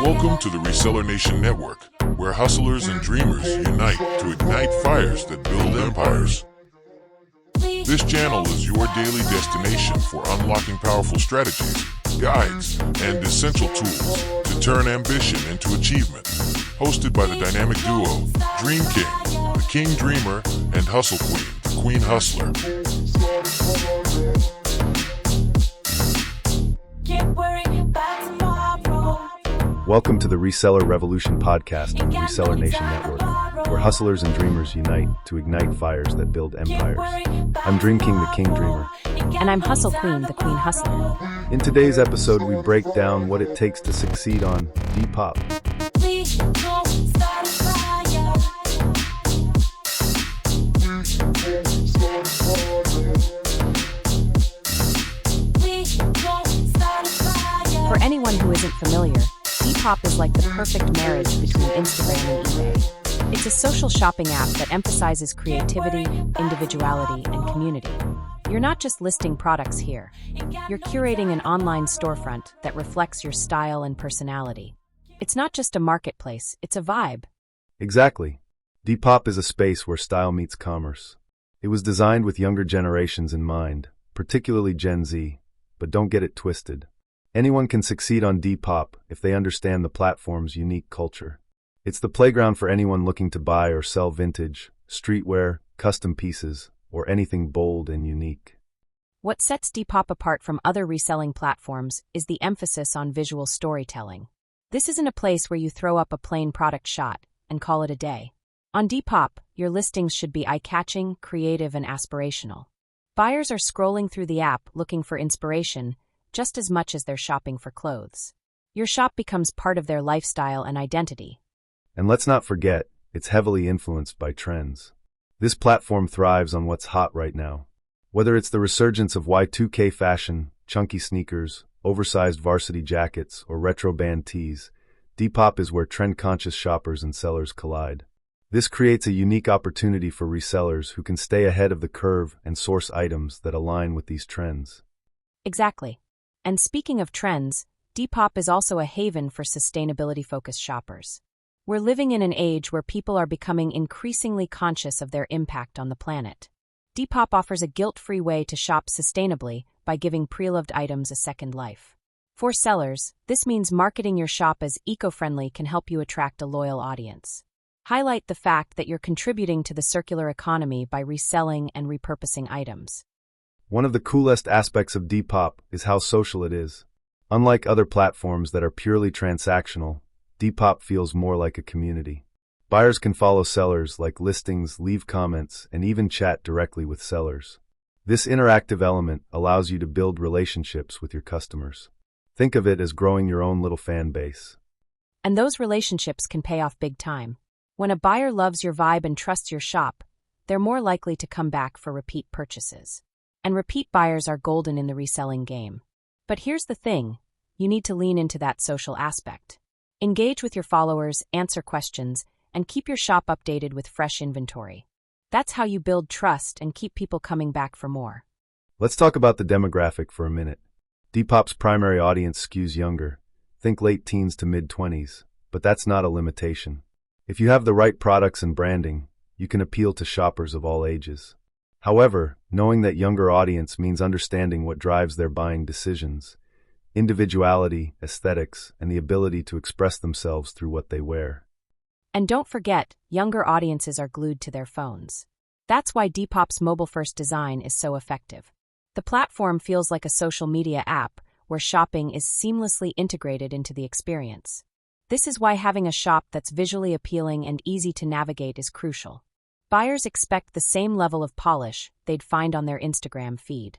Welcome to the Reseller Nation Network, where hustlers and dreamers unite to ignite fires that build empires. This channel is your daily destination for unlocking powerful strategies, guides, and essential tools to turn ambition into achievement. Hosted by the dynamic duo, Dream King, the King Dreamer, and Hustle Queen, the Queen Hustler. Welcome to the Reseller Revolution podcast of the Reseller Nation Network, where hustlers and dreamers unite to ignite fires that build empires. I'm Dream King, the King Dreamer. And I'm Hustle Queen, the Queen Hustler. In today's episode, we break down what it takes to succeed on Depop. For anyone who isn't familiar, Depop is like the perfect marriage between Instagram and eBay. It's a social shopping app that emphasizes creativity, individuality, and community. You're not just listing products here. You're curating an online storefront that reflects your style and personality. It's not just a marketplace, it's a vibe. Exactly. Depop is a space where style meets commerce. It was designed with younger generations in mind, particularly Gen Z, but don't get it twisted. Anyone can succeed on Depop if they understand the platform's unique culture. It's the playground for anyone looking to buy or sell vintage, streetwear, custom pieces, or anything bold and unique. What sets Depop apart from other reselling platforms is the emphasis on visual storytelling. This isn't a place where you throw up a plain product shot and call it a day. On Depop, your listings should be eye-catching, creative, and aspirational. Buyers are scrolling through the app looking for inspiration just as much as they're shopping for clothes. Your shop becomes part of their lifestyle and identity. And let's not forget, it's heavily influenced by trends. This platform thrives on what's hot right now. Whether it's the resurgence of Y2K fashion, chunky sneakers, oversized varsity jackets, or retro band tees, Depop is where trend-conscious shoppers and sellers collide. This creates a unique opportunity for resellers who can stay ahead of the curve and source items that align with these trends. Exactly. And speaking of trends, Depop is also a haven for sustainability-focused shoppers. We're living in an age where people are becoming increasingly conscious of their impact on the planet. Depop offers a guilt-free way to shop sustainably by giving pre-loved items a second life. For sellers, this means marketing your shop as eco-friendly can help you attract a loyal audience. Highlight the fact that you're contributing to the circular economy by reselling and repurposing items. One of the coolest aspects of Depop is how social it is. Unlike other platforms that are purely transactional, Depop feels more like a community. Buyers can follow sellers, like listings, leave comments, and even chat directly with sellers. This interactive element allows you to build relationships with your customers. Think of it as growing your own little fan base. And those relationships can pay off big time. When a buyer loves your vibe and trusts your shop, they're more likely to come back for repeat purchases. And repeat buyers are golden in the reselling game. But here's the thing, you need to lean into that social aspect. Engage with your followers, answer questions, and keep your shop updated with fresh inventory. That's how you build trust and keep people coming back for more. Let's talk about the demographic for a minute. Depop's primary audience skews younger. Think late teens to mid-20s, but that's not a limitation. If you have the right products and branding, you can appeal to shoppers of all ages. However, knowing that younger audience means understanding what drives their buying decisions, individuality, aesthetics, and the ability to express themselves through what they wear. And don't forget, younger audiences are glued to their phones. That's why Depop's mobile-first design is so effective. The platform feels like a social media app where shopping is seamlessly integrated into the experience. This is why having a shop that's visually appealing and easy to navigate is crucial. Buyers expect the same level of polish they'd find on their Instagram feed.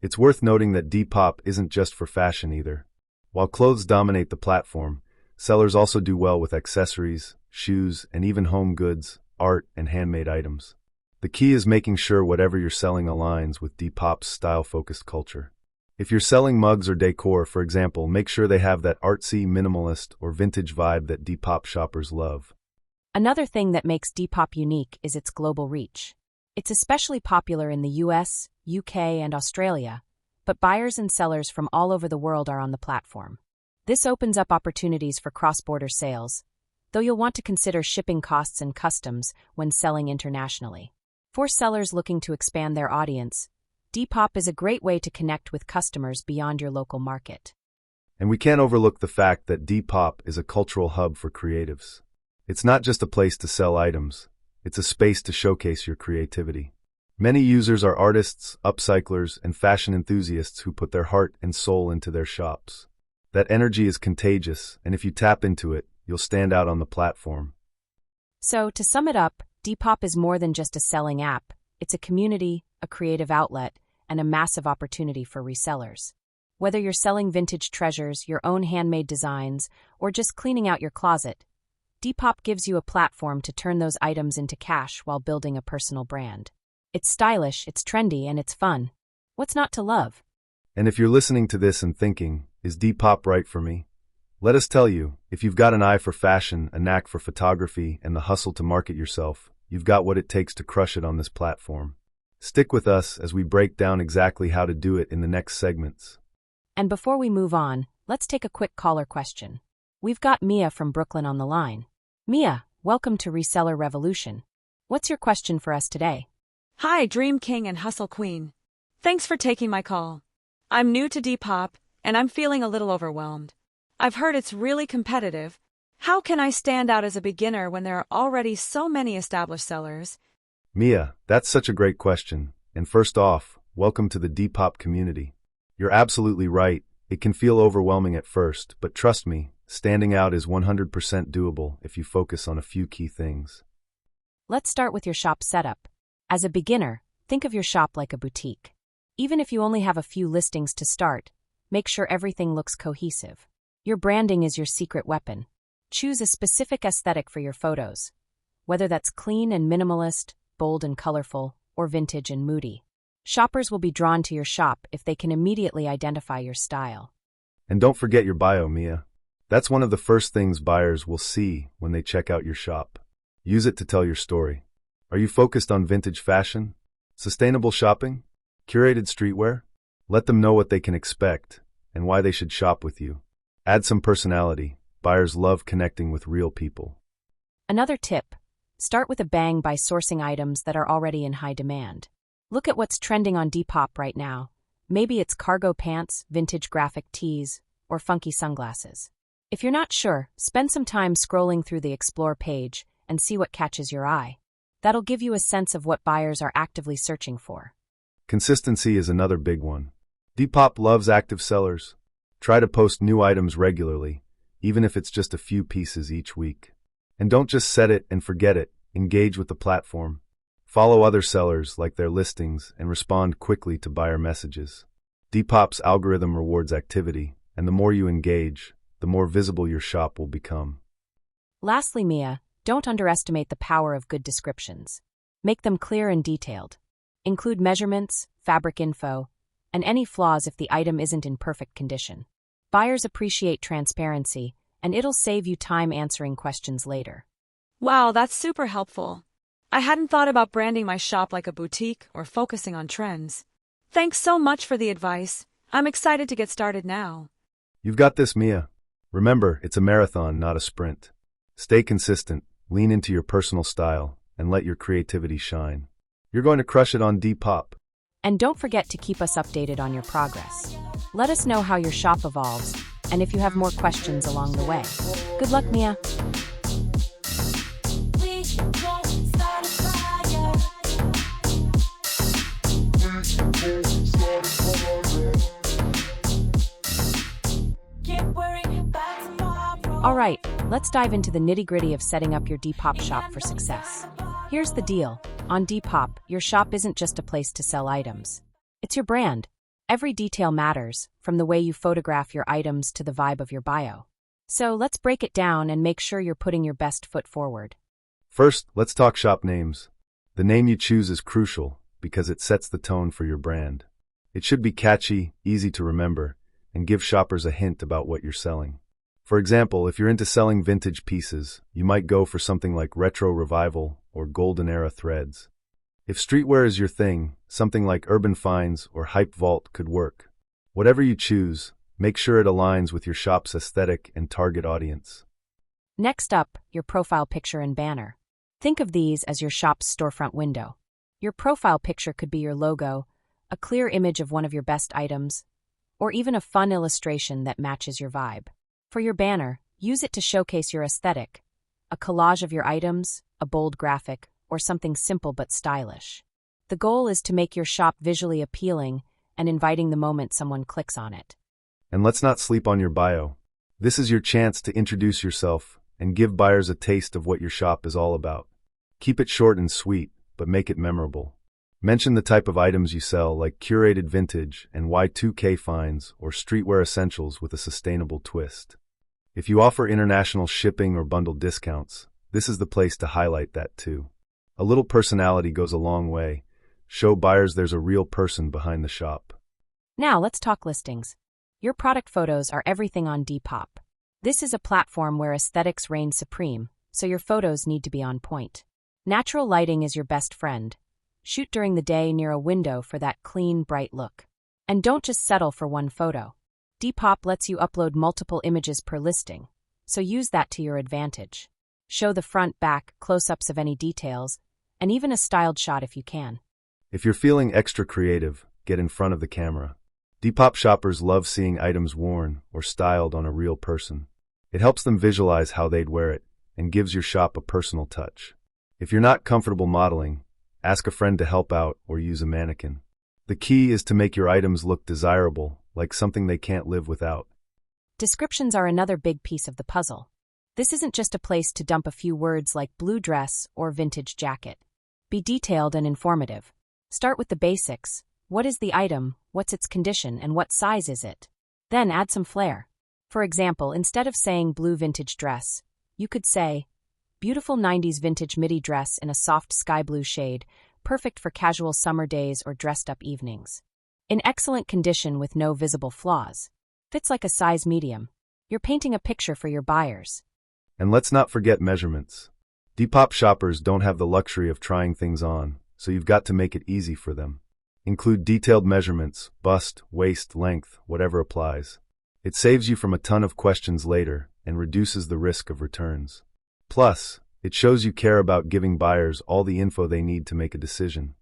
It's worth noting that Depop isn't just for fashion either. While clothes dominate the platform, sellers also do well with accessories, shoes, and even home goods, art, and handmade items. The key is making sure whatever you're selling aligns with Depop's style-focused culture. If you're selling mugs or decor, for example, make sure they have that artsy, minimalist, or vintage vibe that Depop shoppers love. Another thing that makes Depop unique is its global reach. It's especially popular in the US, UK, and Australia, but buyers and sellers from all over the world are on the platform. This opens up opportunities for cross-border sales, though you'll want to consider shipping costs and customs when selling internationally. For sellers looking to expand their audience, Depop is a great way to connect with customers beyond your local market. And we can't overlook the fact that Depop is a cultural hub for creatives. It's not just a place to sell items, it's a space to showcase your creativity. Many users are artists, upcyclers, and fashion enthusiasts who put their heart and soul into their shops. That energy is contagious, and if you tap into it, you'll stand out on the platform. So, to sum it up, Depop is more than just a selling app. It's a community, a creative outlet, and a massive opportunity for resellers. Whether you're selling vintage treasures, your own handmade designs, or just cleaning out your closet, Depop gives you a platform to turn those items into cash while building a personal brand. It's stylish, it's trendy, and it's fun. What's not to love? And if you're listening to this and thinking, is Depop right for me? Let us tell you, if you've got an eye for fashion, a knack for photography, and the hustle to market yourself, you've got what it takes to crush it on this platform. Stick with us as we break down exactly how to do it in the next segments. And before we move on, let's take a quick caller question. We've got Mia from Brooklyn on the line. Mia, welcome to Reseller Revolution. What's your question for us today? Hi, Dream King and Hustle Queen. Thanks for taking my call. I'm new to Depop, and I'm feeling a little overwhelmed. I've heard it's really competitive. How can I stand out as a beginner when there are already so many established sellers? Mia, that's such a great question. And first off, welcome to the Depop community. You're absolutely right. It can feel overwhelming at first, but trust me, standing out is 100% doable if you focus on a few key things. Let's start with your shop setup. As a beginner, think of your shop like a boutique. Even if you only have a few listings to start, make sure everything looks cohesive. Your branding is your secret weapon. Choose a specific aesthetic for your photos, whether that's clean and minimalist, bold and colorful, or vintage and moody. Shoppers will be drawn to your shop if they can immediately identify your style. And don't forget your bio, Mia. That's one of the first things buyers will see when they check out your shop. Use it to tell your story. Are you focused on vintage fashion, sustainable shopping, curated streetwear? Let them know what they can expect and why they should shop with you. Add some personality. Buyers love connecting with real people. Another tip: start with a bang by sourcing items that are already in high demand. Look at what's trending on Depop right now. Maybe it's cargo pants, vintage graphic tees, or funky sunglasses. If you're not sure, spend some time scrolling through the Explore page and see what catches your eye. That'll give you a sense of what buyers are actively searching for. Consistency is another big one. Depop loves active sellers. Try to post new items regularly, even if it's just a few pieces each week. And don't just set it and forget it. Engage with the platform. Follow other sellers, like their listings, and respond quickly to buyer messages. Depop's algorithm rewards activity, and the more you engage, the more visible your shop will become. Lastly, Mia, don't underestimate the power of good descriptions. Make them clear and detailed. Include measurements, fabric info, and any flaws if the item isn't in perfect condition. Buyers appreciate transparency, and it'll save you time answering questions later. Wow, that's super helpful. I hadn't thought about branding my shop like a boutique or focusing on trends. Thanks so much for the advice. I'm excited to get started now. You've got this, Mia. Remember, it's a marathon, not a sprint. Stay consistent, lean into your personal style, and let your creativity shine. You're going to crush it on Depop. And don't forget to keep us updated on your progress. Let us know how your shop evolves, and if you have more questions along the way. Good luck, Mia. All right, let's dive into the nitty-gritty of setting up your Depop shop for success. Here's the deal. On Depop, your shop isn't just a place to sell items. It's your brand. Every detail matters, from the way you photograph your items to the vibe of your bio. So let's break it down and make sure you're putting your best foot forward. First, let's talk shop names. The name you choose is crucial because it sets the tone for your brand. It should be catchy, easy to remember, and give shoppers a hint about what you're selling. For example, if you're into selling vintage pieces, you might go for something like Retro Revival or Golden Era Threads. If streetwear is your thing, something like Urban Finds or Hype Vault could work. Whatever you choose, Make sure it aligns with your shop's aesthetic and target audience. Next up, your profile picture and banner. Think of these as your shop's storefront window. Your profile picture could be your logo, a clear image of one of your best items, or even a fun illustration that matches your vibe. For your banner, use it to showcase your aesthetic, a collage of your items, a bold graphic, or something simple but stylish. The goal is to make your shop visually appealing and inviting the moment someone clicks on it. And let's not sleep on your bio. This is your chance to introduce yourself and give buyers a taste of what your shop is all about. Keep it short and sweet, but make it memorable. Mention the type of items you sell, like curated vintage and Y2K finds or streetwear essentials with a sustainable twist. If you offer international shipping or bundled discounts, this is the place to highlight that too. A little personality goes a long way. Show buyers there's a real person behind the shop. Now let's talk listings. Your product photos are everything on Depop. This is a platform where aesthetics reign supreme, so your photos need to be on point. Natural lighting is your best friend. Shoot during the day near a window for that clean, bright look. And don't just settle for one photo. Depop lets you upload multiple images per listing, so use that to your advantage. Show the front, back, close-ups of any details, and even a styled shot if you can. If you're feeling extra creative, get in front of the camera. Depop shoppers love seeing items worn or styled on a real person. It helps them visualize how they'd wear it and gives your shop a personal touch. If you're not comfortable modeling, ask a friend to help out or use a mannequin. The key is to make your items look desirable, like something they can't live without. Descriptions are another big piece of the puzzle. This isn't just a place to dump a few words like blue dress or vintage jacket. Be detailed and informative. Start with the basics. What is the item, what's its condition, and what size is it? Then add some flair. For example, instead of saying blue vintage dress, you could say, beautiful 90s vintage midi dress in a soft sky blue shade, perfect for casual summer days or dressed-up evenings. In excellent condition with no visible flaws. Fits like a size medium. You're painting a picture for your buyers. And let's not forget measurements. Depop shoppers don't have the luxury of trying things on, so you've got to make it easy for them. Include detailed measurements, bust, waist, length, whatever applies. It saves you from a ton of questions later and reduces the risk of returns. Plus, it shows you care about giving buyers all the info they need to make a decision.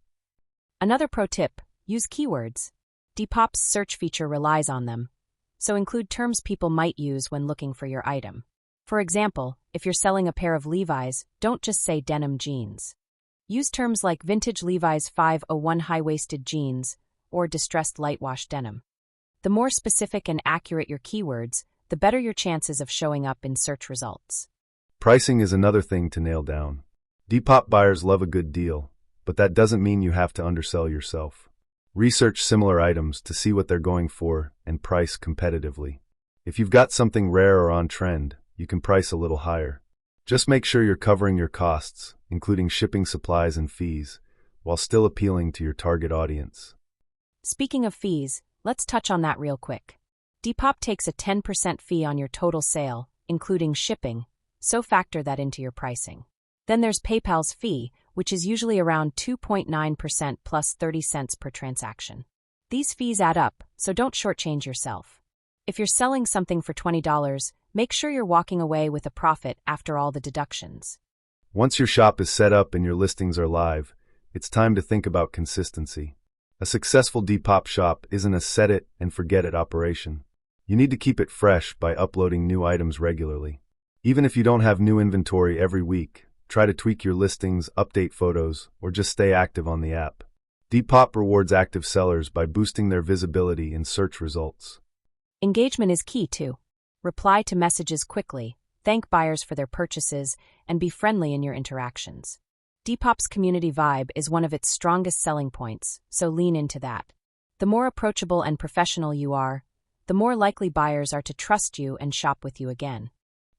Another pro tip, use keywords. Depop's search feature relies on them, so include terms people might use when looking for your item. For example, if you're selling a pair of Levi's, don't just say denim jeans. Use terms like vintage Levi's 501 high-waisted jeans or distressed light-wash denim. The more specific and accurate your keywords, the better your chances of showing up in search results. Pricing is another thing to nail down. Depop buyers love a good deal, but that doesn't mean you have to undersell yourself. Research similar items to see what they're going for and price competitively. If you've got something rare or on trend, you can price a little higher. Just make sure you're covering your costs, including shipping supplies and fees, while still appealing to your target audience. Speaking of fees, let's touch on that real quick. Depop takes a 10% fee on your total sale, including shipping, so factor that into your pricing. Then there's PayPal's fee, which is usually around 2.9% plus 30 cents per transaction. These fees add up, so don't shortchange yourself. If you're selling something for $20, make sure you're walking away with a profit after all the deductions. Once your shop is set up and your listings are live, it's time to think about consistency. A successful Depop shop isn't a set-it-and-forget-it operation. You need to keep it fresh by uploading new items regularly. Even if you don't have new inventory every week, try to tweak your listings, update photos, or just stay active on the app. Depop rewards active sellers by boosting their visibility in search results. Engagement is key, too. Reply to messages quickly, thank buyers for their purchases, and be friendly in your interactions. Depop's community vibe is one of its strongest selling points, so lean into that. The more approachable and professional you are, the more likely buyers are to trust you and shop with you again.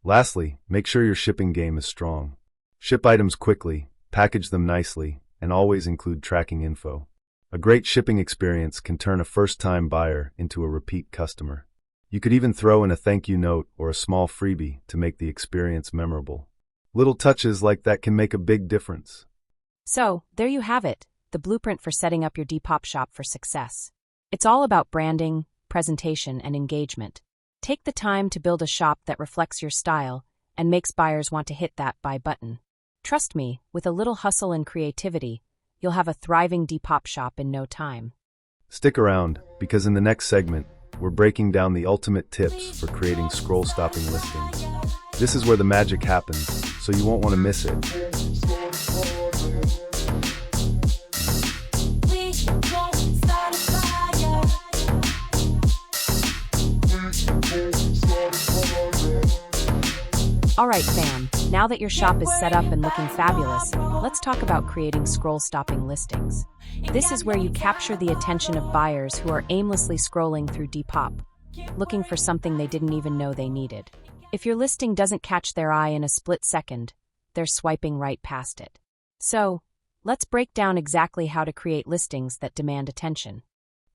Lastly, make sure your shipping game is strong. Ship items quickly, package them nicely, and always include tracking info. A great shipping experience can turn a first-time buyer into a repeat customer. You could even throw in a thank you note or a small freebie to make the experience memorable. Little touches like that can make a big difference. So, there you have it, the blueprint for setting up your Depop shop for success. It's all about branding, presentation and engagement. Take the time to build a shop that reflects your style and makes buyers want to hit that buy button. Trust me, with a little hustle and creativity, you'll have a thriving Depop shop in no time. Stick around, because in the next segment, we're breaking down the ultimate tips for creating scroll-stopping listings. This is where the magic happens, so you won't want to miss it. Alright fam, now that your shop is set up and looking fabulous, let's talk about creating scroll-stopping listings. This is where you capture the attention of buyers who are aimlessly scrolling through Depop, looking for something they didn't even know they needed. If your listing doesn't catch their eye in a split second, they're swiping right past it. So, let's break down exactly how to create listings that demand attention.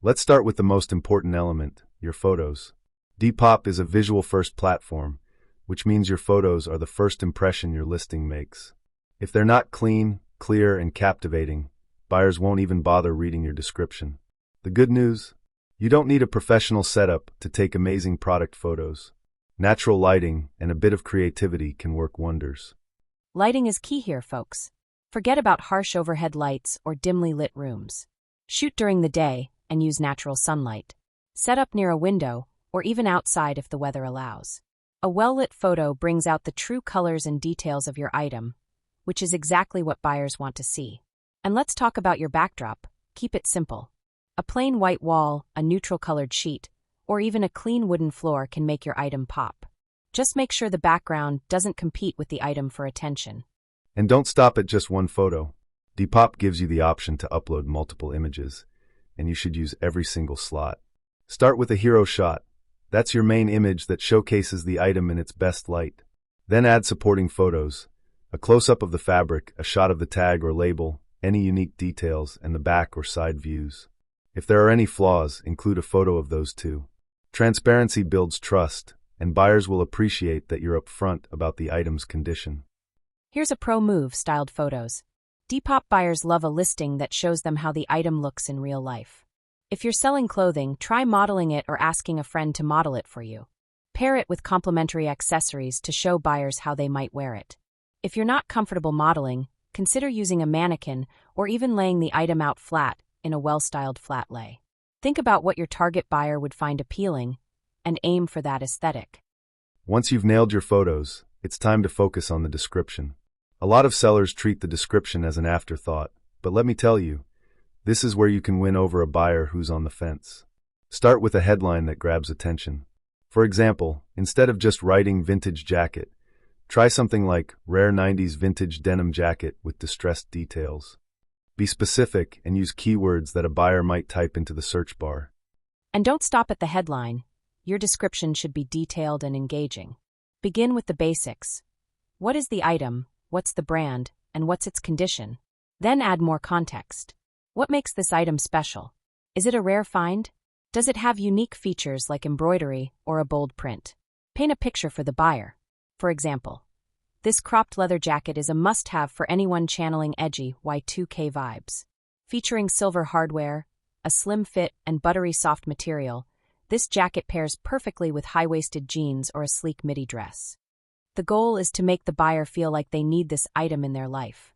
Let's start with the most important element, your photos. Depop is a visual-first platform, which means your photos are the first impression your listing makes. If they're not clean, clear, and captivating, buyers won't even bother reading your description. The good news? You don't need a professional setup to take amazing product photos. Natural lighting and a bit of creativity can work wonders. Lighting is key here, folks. Forget about harsh overhead lights or dimly lit rooms. Shoot during the day and use natural sunlight. Set up near a window or even outside if the weather allows. A well-lit photo brings out the true colors and details of your item, which is exactly what buyers want to see. And let's talk about your backdrop. Keep it simple. A plain white wall, a neutral-colored sheet, or even a clean wooden floor can make your item pop. Just make sure the background doesn't compete with the item for attention. And don't stop at just one photo. Depop gives you the option to upload multiple images, and you should use every single slot. Start with a hero shot. That's your main image that showcases the item in its best light. Then add supporting photos, a close-up of the fabric, a shot of the tag or label, any unique details, and the back or side views. If there are any flaws, include a photo of those too. Transparency builds trust, and buyers will appreciate that you're upfront about the item's condition. Here's a pro move: styled photos. Depop buyers love a listing that shows them how the item looks in real life. If you're selling clothing, try modeling it or asking a friend to model it for you. Pair it with complementary accessories to show buyers how they might wear it. If you're not comfortable modeling, consider using a mannequin or even laying the item out flat in a well-styled flat lay. Think about what your target buyer would find appealing and aim for that aesthetic. Once you've nailed your photos, it's time to focus on the description. A lot of sellers treat the description as an afterthought, but let me tell you, this is where you can win over a buyer who's on the fence. Start with a headline that grabs attention. For example, instead of just writing vintage jacket, try something like rare 90s vintage denim jacket with distressed details. Be specific and use keywords that a buyer might type into the search bar. And don't stop at the headline. Your description should be detailed and engaging. Begin with the basics. What is the item, what's the brand, and what's its condition? Then add more context. What makes this item special? Is it a rare find? Does it have unique features like embroidery or a bold print? Paint a picture for the buyer. For example, this cropped leather jacket is a must-have for anyone channeling edgy Y2K vibes. Featuring silver hardware, a slim fit, and buttery soft material, this jacket pairs perfectly with high-waisted jeans or a sleek midi dress. The goal is to make the buyer feel like they need this item in their life.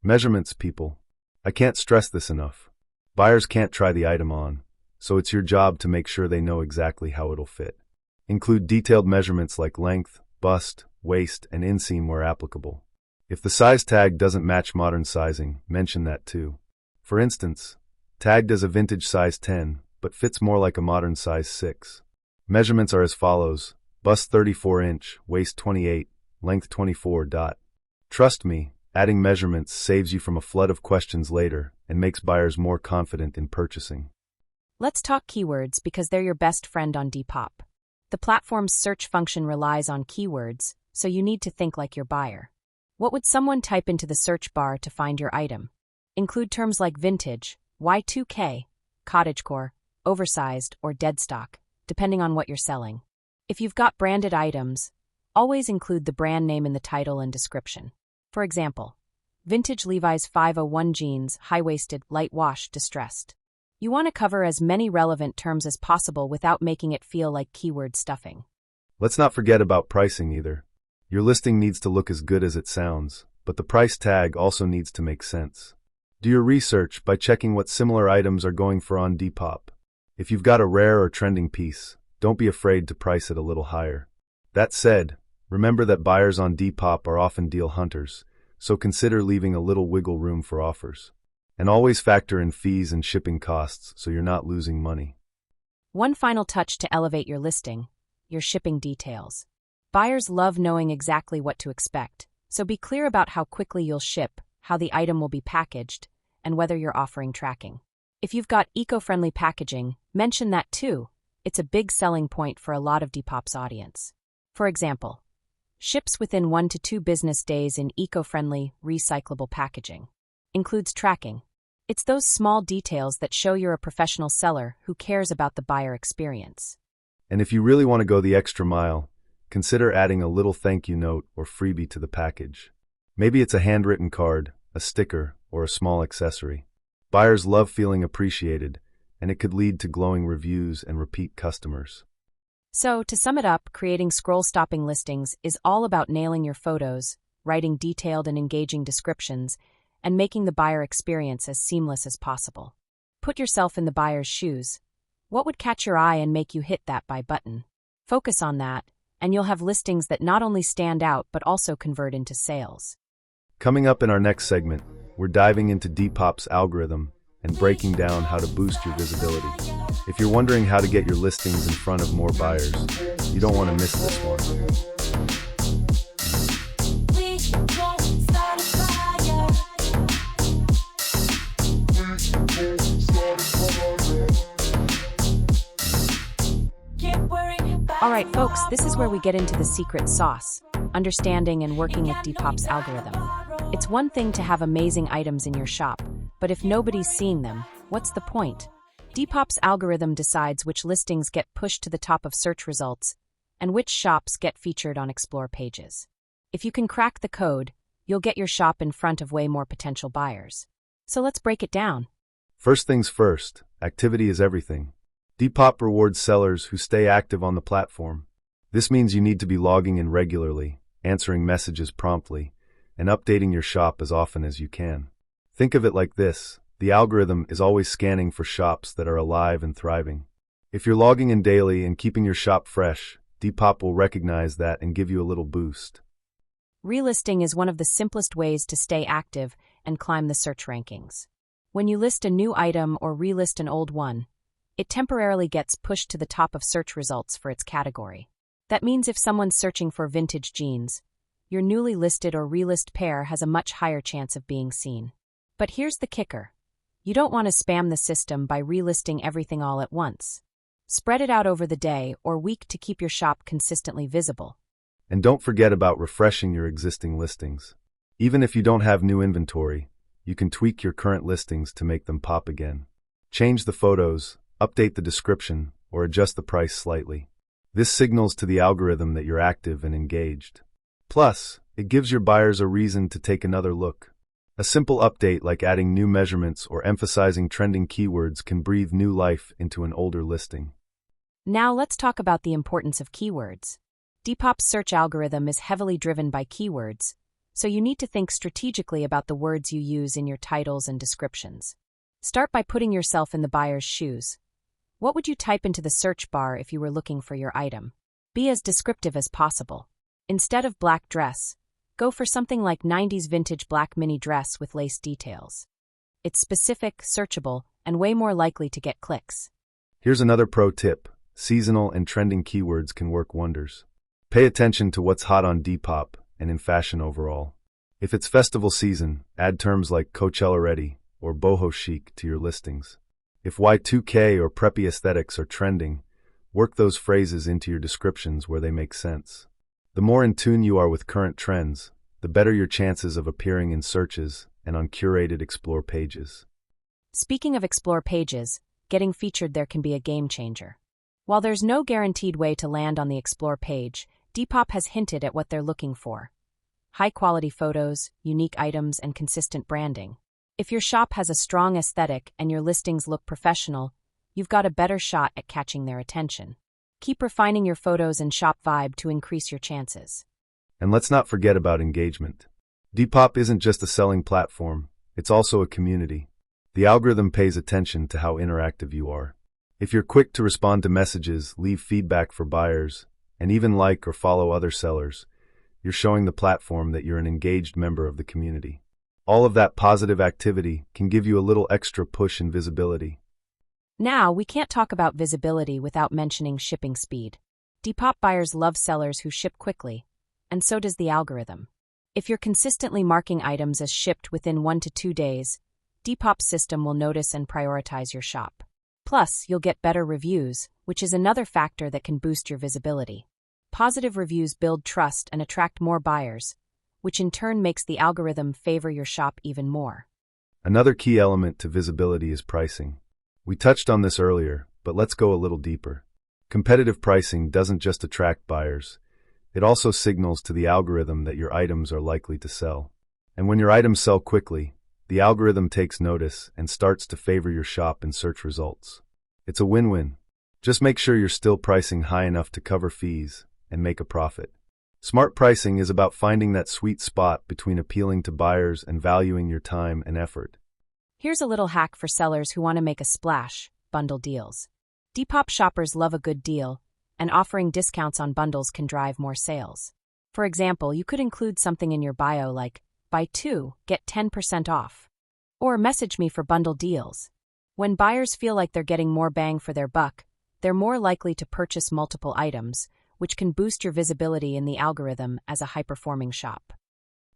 Measurements, people. I can't stress this enough. Buyers can't try the item on, so it's your job to make sure they know exactly how it'll fit. Include detailed measurements like length, bust, waist, and inseam where applicable. If the size tag doesn't match modern sizing, mention that too. For instance, tagged as a vintage size 10, but fits more like a modern size 6. Measurements are as follows: bust 34 inch, waist 28, length 24. Trust me, adding measurements saves you from a flood of questions later and makes buyers more confident in purchasing. Let's talk keywords because they're your best friend on Depop. The platform's search function relies on keywords, so you need to think like your buyer. What would someone type into the search bar to find your item? Include terms like vintage, Y2K, cottagecore, oversized, or dead stock, depending on what you're selling. If you've got branded items, always include the brand name in the title and description. For example, vintage Levi's 501 jeans, high-waisted, light wash, distressed. You want to cover as many relevant terms as possible without making it feel like keyword stuffing. Let's not forget about pricing either. Your listing needs to look as good as it sounds, but the price tag also needs to make sense. Do your research by checking what similar items are going for on Depop. If you've got a rare or trending piece, don't be afraid to price it a little higher. That said, remember that buyers on Depop are often deal hunters, so consider leaving a little wiggle room for offers. And always factor in fees and shipping costs so you're not losing money. One final touch to elevate your listing: your shipping details. Buyers love knowing exactly what to expect, so be clear about how quickly you'll ship, how the item will be packaged, and whether you're offering tracking. If you've got eco-friendly packaging, mention that too. It's a big selling point for a lot of Depop's audience. For example, ships within 1 to 2 business days in eco-friendly, recyclable packaging. Includes tracking. It's those small details that show you're a professional seller who cares about the buyer experience. And if you really want to go the extra mile, consider adding a little thank you note or freebie to the package. Maybe it's a handwritten card, a sticker, or a small accessory. Buyers love feeling appreciated, and it could lead to glowing reviews and repeat customers. So, to sum it up, creating scroll-stopping listings is all about nailing your photos, writing detailed and engaging descriptions, and making the buyer experience as seamless as possible. Put yourself in the buyer's shoes. What would catch your eye and make you hit that buy button? Focus on that, and you'll have listings that not only stand out but also convert into sales. Coming up in our next segment, we're diving into Depop's algorithm and breaking down how to boost your visibility. If you're wondering how to get your listings in front of more buyers, you don't want to miss this one. Alright folks, this is where we get into the secret sauce, understanding and working with Depop's algorithm. It's one thing to have amazing items in your shop, but if nobody's seeing them, what's the point? Depop's algorithm decides which listings get pushed to the top of search results and which shops get featured on Explore pages. If you can crack the code, you'll get your shop in front of way more potential buyers. So let's break it down. First things first, activity is everything. Depop rewards sellers who stay active on the platform. This means you need to be logging in regularly, answering messages promptly, and updating your shop as often as you can. Think of it like this: the algorithm is always scanning for shops that are alive and thriving. If you're logging in daily and keeping your shop fresh, Depop will recognize that and give you a little boost. Relisting is one of the simplest ways to stay active and climb the search rankings. When you list a new item or relist an old one, it temporarily gets pushed to the top of search results for its category. That means if someone's searching for vintage jeans, your newly listed or relist pair has a much higher chance of being seen. But here's the kicker. You don't want to spam the system by relisting everything all at once. Spread it out over the day or week to keep your shop consistently visible. And don't forget about refreshing your existing listings. Even if you don't have new inventory, you can tweak your current listings to make them pop again. Change the photos, update the description, or adjust the price slightly. This signals to the algorithm that you're active and engaged. Plus, it gives your buyers a reason to take another look. A simple update like adding new measurements or emphasizing trending keywords can breathe new life into an older listing. Now let's talk about the importance of keywords. Depop's search algorithm is heavily driven by keywords, so you need to think strategically about the words you use in your titles and descriptions. Start by putting yourself in the buyer's shoes. What would you type into the search bar if you were looking for your item? Be as descriptive as possible. Instead of black dress, go for something like 90s vintage black mini dress with lace details. It's specific, searchable, and way more likely to get clicks. Here's another pro tip. Seasonal and trending keywords can work wonders. Pay attention to what's hot on Depop and in fashion overall. If it's festival season, add terms like Coachella ready or boho chic to your listings. If Y2K or preppy aesthetics are trending, work those phrases into your descriptions where they make sense. The more in tune you are with current trends, the better your chances of appearing in searches and on curated Explore pages. Speaking of Explore pages, getting featured there can be a game changer. While there's no guaranteed way to land on the Explore page, Depop has hinted at what they're looking for: high-quality photos, unique items, and consistent branding. If your shop has a strong aesthetic and your listings look professional, you've got a better shot at catching their attention. Keep refining your photos and shop vibe to increase your chances. And let's not forget about engagement. Depop isn't just a selling platform, it's also a community. The algorithm pays attention to how interactive you are. If you're quick to respond to messages, leave feedback for buyers, and even like or follow other sellers, you're showing the platform that you're an engaged member of the community. All of that positive activity can give you a little extra push in visibility. Now, we can't talk about visibility without mentioning shipping speed. Depop buyers love sellers who ship quickly, and so does the algorithm. If you're consistently marking items as shipped within 1 to 2 days, Depop's system will notice and prioritize your shop. Plus, you'll get better reviews, which is another factor that can boost your visibility. Positive reviews build trust and attract more buyers, which in turn makes the algorithm favor your shop even more. Another key element to visibility is pricing. We touched on this earlier, but let's go a little deeper. Competitive pricing doesn't just attract buyers, it also signals to the algorithm that your items are likely to sell. And when your items sell quickly, the algorithm takes notice and starts to favor your shop in search results. It's a win-win. Just make sure you're still pricing high enough to cover fees and make a profit. Smart pricing is about finding that sweet spot between appealing to buyers and valuing your time and effort. Here's a little hack for sellers who want to make a splash: bundle deals. Depop shoppers love a good deal, and offering discounts on bundles can drive more sales. For example, you could include something in your bio like, "Buy 2, get 10% off." Or message me for bundle deals. When buyers feel like they're getting more bang for their buck, they're more likely to purchase multiple items, which can boost your visibility in the algorithm as a high-performing shop.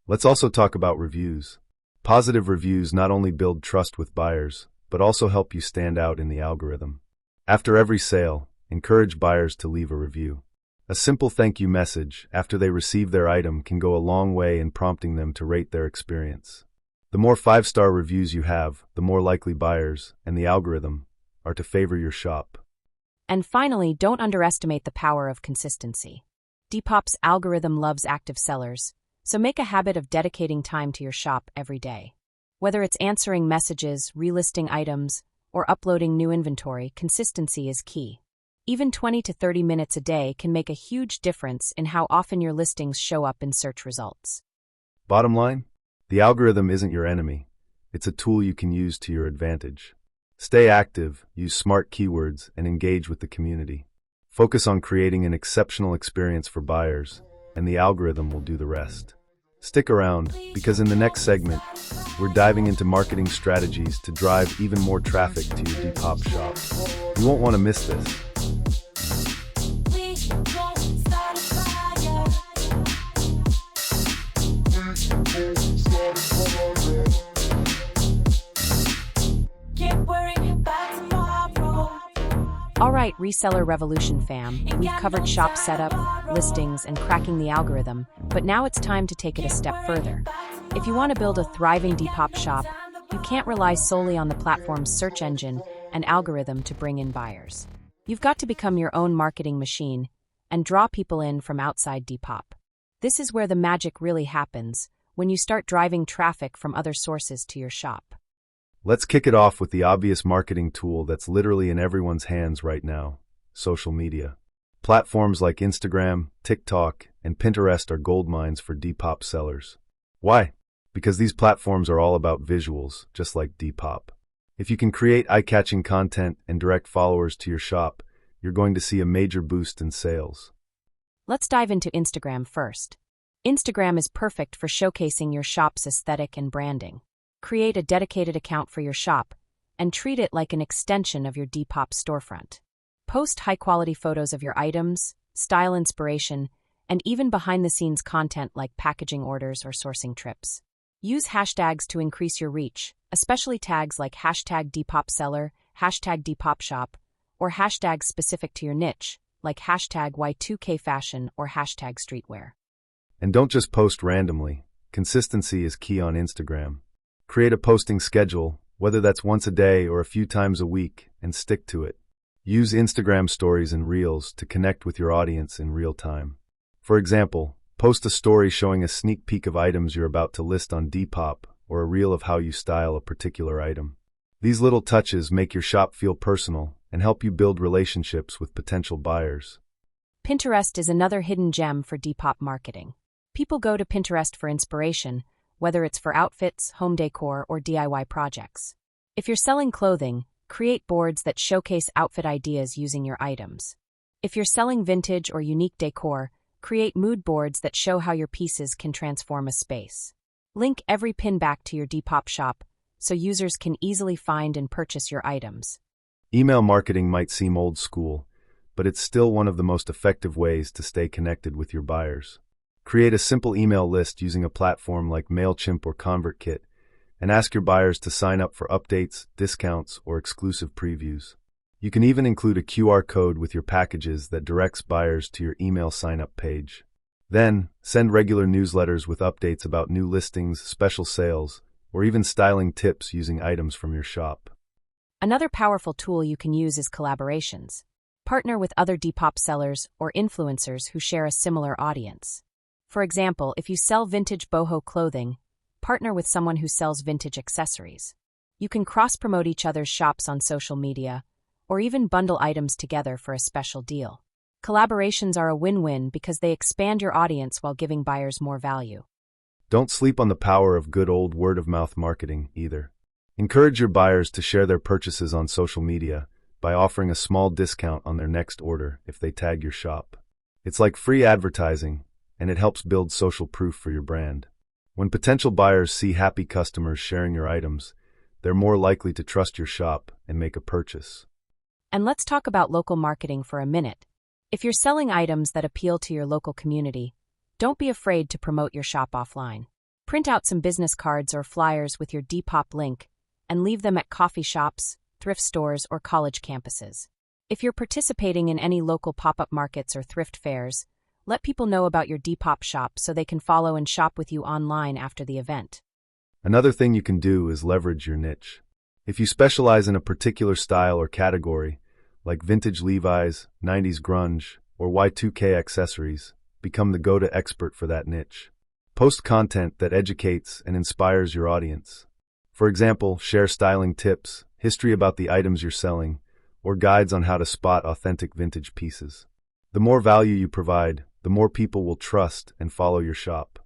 Let's also talk about reviews. Positive reviews not only build trust with buyers, but also help you stand out in the algorithm. After every sale, encourage buyers to leave a review. A simple thank you message after they receive their item can go a long way in prompting them to rate their experience. The more 5-star reviews you have, the more likely buyers and the algorithm are to favor your shop. And finally, don't underestimate the power of consistency. Depop's algorithm loves active sellers, so make a habit of dedicating time to your shop every day. Whether it's answering messages, relisting items, or uploading new inventory, consistency is key. Even 20 to 30 minutes a day can make a huge difference in how often your listings show up in search results. Bottom line, the algorithm isn't your enemy. It's a tool you can use to your advantage. Stay active, use smart keywords, and engage with the community. Focus on creating an exceptional experience for buyers, and the algorithm will do the rest. Stick around, because in the next segment, we're diving into marketing strategies to drive even more traffic to your Depop shop. You won't want to miss this. Alright, Reseller Revolution fam, we've covered shop setup, listings, and cracking the algorithm, but now it's time to take it a step further. If you want to build a thriving Depop shop, you can't rely solely on the platform's search engine and algorithm to bring in buyers. You've got to become your own marketing machine and draw people in from outside Depop. This is where the magic really happens, when you start driving traffic from other sources to your shop. Let's kick it off with the obvious marketing tool that's literally in everyone's hands right now: social media. Platforms like Instagram, TikTok, and Pinterest are goldmines for Depop sellers. Why? Because these platforms are all about visuals, just like Depop. If you can create eye-catching content and direct followers to your shop, you're going to see a major boost in sales. Let's dive into Instagram first. Instagram is perfect for showcasing your shop's aesthetic and branding. Create a dedicated account for your shop and treat it like an extension of your Depop storefront. Post high-quality photos of your items, style inspiration, and even behind-the-scenes content like packaging orders or sourcing trips. Use hashtags to increase your reach, especially tags like hashtag Depop seller, hashtag Depop shop, or hashtags specific to your niche, like hashtag Y2K fashion or hashtag streetwear. And don't just post randomly. Consistency is key on Instagram. Create a posting schedule, whether that's once a day or a few times a week, and stick to it. Use Instagram stories and reels to connect with your audience in real time. For example, post a story showing a sneak peek of items you're about to list on Depop, or a reel of how you style a particular item. These little touches make your shop feel personal and help you build relationships with potential buyers. Pinterest is another hidden gem for Depop marketing. People go to Pinterest for inspiration, whether it's for outfits, home decor, or DIY projects. If you're selling clothing, create boards that showcase outfit ideas using your items. If you're selling vintage or unique decor, create mood boards that show how your pieces can transform a space. Link every pin back to your Depop shop so users can easily find and purchase your items. Email marketing might seem old school, but it's still one of the most effective ways to stay connected with your buyers. Create a simple email list using a platform like MailChimp or ConvertKit, and ask your buyers to sign up for updates, discounts, or exclusive previews. You can even include a QR code with your packages that directs buyers to your email sign-up page. Then, send regular newsletters with updates about new listings, special sales, or even styling tips using items from your shop. Another powerful tool you can use is collaborations. Partner with other Depop sellers or influencers who share a similar audience. For example, if you sell vintage boho clothing, partner with someone who sells vintage accessories. You can cross-promote each other's shops on social media, or even bundle items together for a special deal. Collaborations are a win-win because they expand your audience while giving buyers more value. Don't sleep on the power of good old word-of-mouth marketing either. Encourage your buyers to share their purchases on social media by offering a small discount on their next order if they tag your shop. It's like free advertising, and it helps build social proof for your brand. When potential buyers see happy customers sharing your items, they're more likely to trust your shop and make a purchase. And let's talk about local marketing for a minute. If you're selling items that appeal to your local community, don't be afraid to promote your shop offline. Print out some business cards or flyers with your Depop link and leave them at coffee shops, thrift stores, or college campuses. If you're participating in any local pop-up markets or thrift fairs, let people know about your Depop shop so they can follow and shop with you online after the event. Another thing you can do is leverage your niche. If you specialize in a particular style or category, like vintage Levi's, 90s grunge, or Y2K accessories, become the go-to expert for that niche. Post content that educates and inspires your audience. For example, share styling tips, history about the items you're selling, or guides on how to spot authentic vintage pieces. The more value you provide, the more people will trust and follow your shop.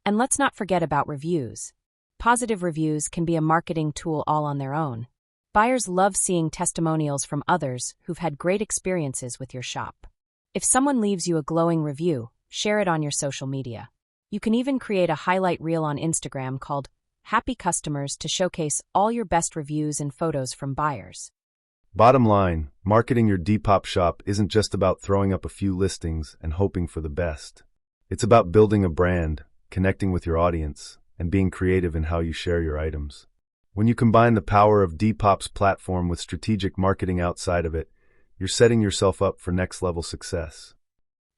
And let's not forget about reviews. Positive reviews can be a marketing tool all on their own. Buyers love seeing testimonials from others who've had great experiences with your shop. If someone leaves you a glowing review, share it on your social media. You can even create a highlight reel on Instagram called Happy Customers to showcase all your best reviews and photos from buyers. Bottom line, marketing your Depop shop isn't just about throwing up a few listings and hoping for the best. It's about building a brand, connecting with your audience, and being creative in how you share your items. When you combine the power of Depop's platform with strategic marketing outside of it, you're setting yourself up for next-level success.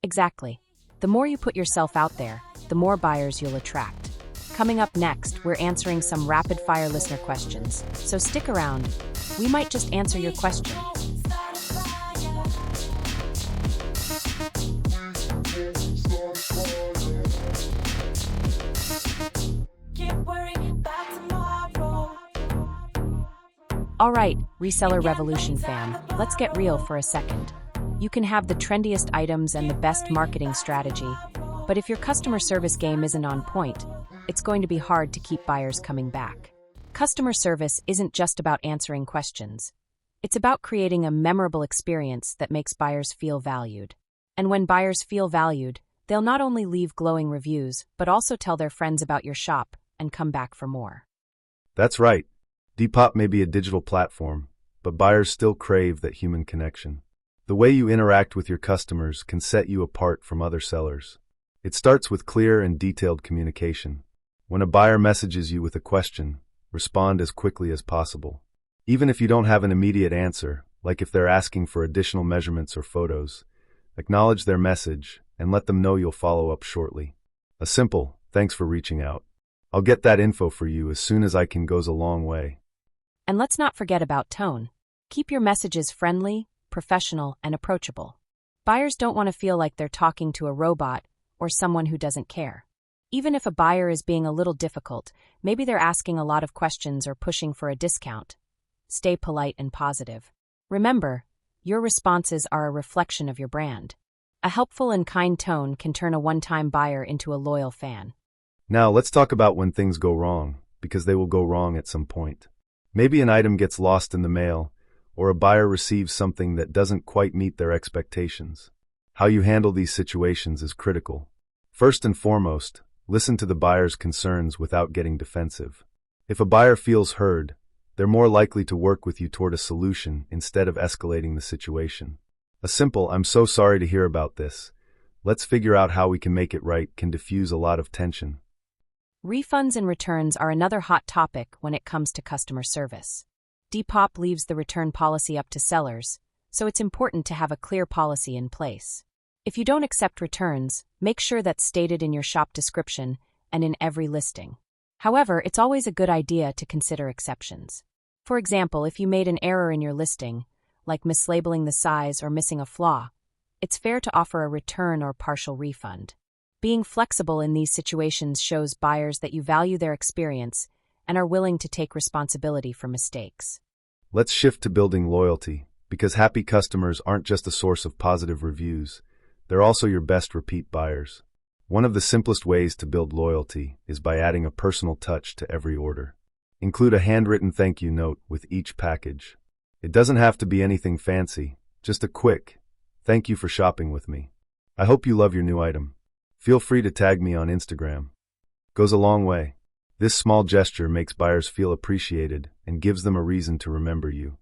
Exactly. The more you put yourself out there, the more buyers you'll attract. Coming up next, we're answering some rapid-fire listener questions, so stick around. We might just answer your question. All right, Reseller Revolution fam, let's get real for a second. You can have the trendiest items and the best marketing strategy, but if your customer service game isn't on point, it's going to be hard to keep buyers coming back. Customer service isn't just about answering questions. It's about creating a memorable experience that makes buyers feel valued. And when buyers feel valued, they'll not only leave glowing reviews, but also tell their friends about your shop and come back for more. That's right. Depop may be a digital platform, but buyers still crave that human connection. The way you interact with your customers can set you apart from other sellers. It starts with clear and detailed communication. When a buyer messages you with a question, respond as quickly as possible. Even if you don't have an immediate answer, like if they're asking for additional measurements or photos, acknowledge their message and let them know you'll follow up shortly. A simple, "Thanks for reaching out. I'll get that info for you as soon as I can" goes a long way. And let's not forget about tone. Keep your messages friendly, professional, and approachable. Buyers don't want to feel like they're talking to a robot or someone who doesn't care. Even if a buyer is being a little difficult, maybe they're asking a lot of questions or pushing for a discount. Stay polite and positive. Remember, your responses are a reflection of your brand. A helpful and kind tone can turn a one-time buyer into a loyal fan. Now, let's talk about when things go wrong, because they will go wrong at some point. Maybe an item gets lost in the mail, or a buyer receives something that doesn't quite meet their expectations. How you handle these situations is critical. First and foremost, listen to the buyer's concerns without getting defensive. If a buyer feels heard, they're more likely to work with you toward a solution instead of escalating the situation. A simple, "I'm so sorry to hear about this. Let's figure out how we can make it right," can diffuse a lot of tension. Refunds and returns are another hot topic when it comes to customer service. Depop leaves the return policy up to sellers, so it's important to have a clear policy in place. If you don't accept returns, make sure that's stated in your shop description and in every listing. However, it's always a good idea to consider exceptions. For example, if you made an error in your listing, like mislabeling the size or missing a flaw, it's fair to offer a return or partial refund. Being flexible in these situations shows buyers that you value their experience and are willing to take responsibility for mistakes. Let's shift to building loyalty, because happy customers aren't just a source of positive reviews, they're also your best repeat buyers. One of the simplest ways to build loyalty is by adding a personal touch to every order. Include a handwritten thank you note with each package. It doesn't have to be anything fancy, just a quick, "Thank you for shopping with me. I hope you love your new item. Feel free to tag me on Instagram." Goes a long way. This small gesture makes buyers feel appreciated and gives them a reason to remember you.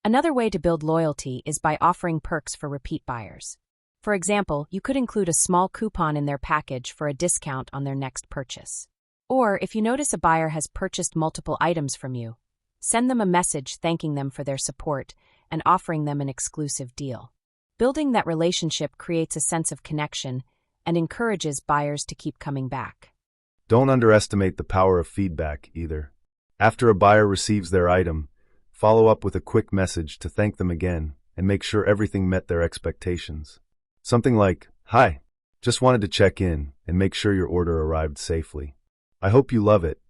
Another way to build loyalty is by offering perks for repeat buyers. For example, you could include a small coupon in their package for a discount on their next purchase. Or, if you notice a buyer has purchased multiple items from you, send them a message thanking them for their support and offering them an exclusive deal. Building that relationship creates a sense of connection and encourages buyers to keep coming back. Don't underestimate the power of feedback either. After a buyer receives their item, follow up with a quick message to thank them again and make sure everything met their expectations. Something like, "Hi, just wanted to check in and make sure your order arrived safely. I hope you love it.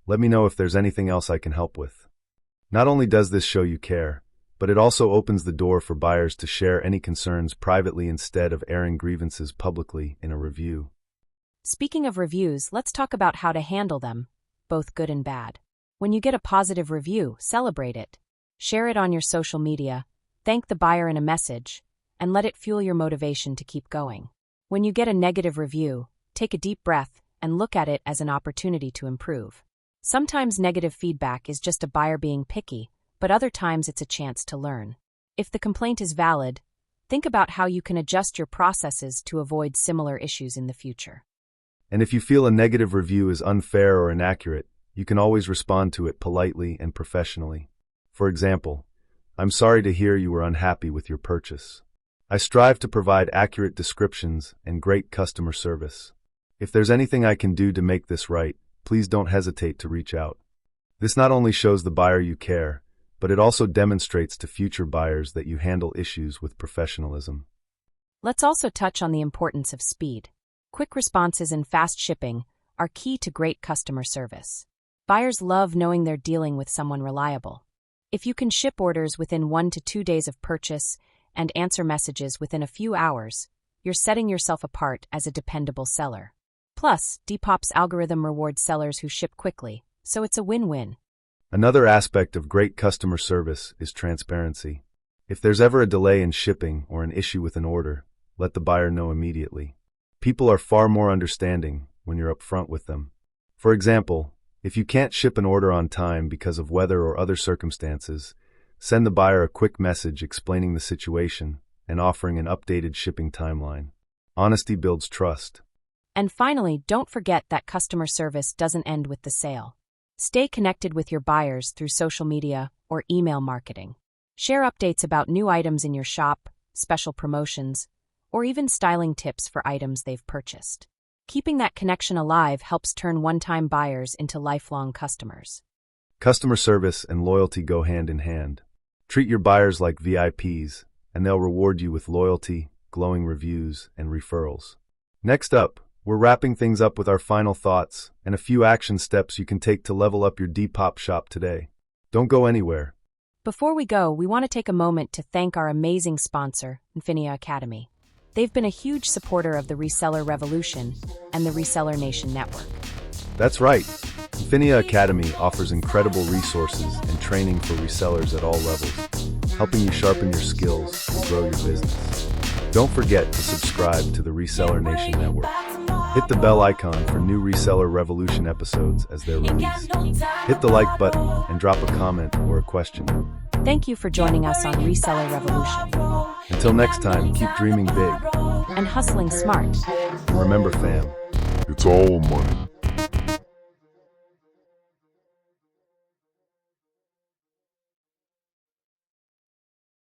Let me know if there's anything else I can help with." Not only does this show you care, but it also opens the door for buyers to share any concerns privately instead of airing grievances publicly in a review. Speaking of reviews, let's talk about how to handle them, both good and bad. When you get a positive review, celebrate it. Share it on your social media, thank the buyer in a message, and let it fuel your motivation to keep going. When you get a negative review, take a deep breath and look at it as an opportunity to improve. Sometimes negative feedback is just a buyer being picky, but other times it's a chance to learn. If the complaint is valid, think about how you can adjust your processes to avoid similar issues in the future. And if you feel a negative review is unfair or inaccurate, you can always respond to it politely and professionally. For example, "I'm sorry to hear you were unhappy with your purchase. I strive to provide accurate descriptions and great customer service. If there's anything I can do to make this right, please don't hesitate to reach out." This not only shows the buyer you care, but it also demonstrates to future buyers that you handle issues with professionalism. Let's also touch on the importance of speed. Quick responses and fast shipping are key to great customer service. Buyers love knowing they're dealing with someone reliable. If you can ship orders within 1 to 2 days of purchase and answer messages within a few hours, you're setting yourself apart as a dependable seller. Plus, Depop's algorithm rewards sellers who ship quickly, so it's a win-win. Another aspect of great customer service is transparency. If there's ever a delay in shipping or an issue with an order, let the buyer know immediately. People are far more understanding when you're upfront with them. For example, if you can't ship an order on time because of weather or other circumstances, send the buyer a quick message explaining the situation and offering an updated shipping timeline. Honesty builds trust. And finally, don't forget that customer service doesn't end with the sale. Stay connected with your buyers through social media or email marketing. Share updates about new items in your shop, special promotions, or even styling tips for items they've purchased. Keeping that connection alive helps turn one-time buyers into lifelong customers. Customer service and loyalty go hand in hand. Treat your buyers like VIPs, and they'll reward you with loyalty, glowing reviews, and referrals. Next up, We're wrapping things up with our final thoughts and a few action steps you can take to level up your Depop shop today. Don't go anywhere. Before we go, we want to take a moment to thank our amazing sponsor, Infinia Academy. They've been a huge supporter of the Reseller Revolution and the Reseller Nation Network. That's right. Infinia Academy offers incredible resources and training for resellers at all levels, helping you sharpen your skills and grow your business. Don't forget to subscribe to the Reseller Nation Network. Hit the bell icon for new Reseller Revolution episodes as they're released. Hit the like button and drop a comment or a question. Thank you for joining us on Reseller Revolution. Until next time, keep dreaming big and hustling smart. and remember, fam, It's all money.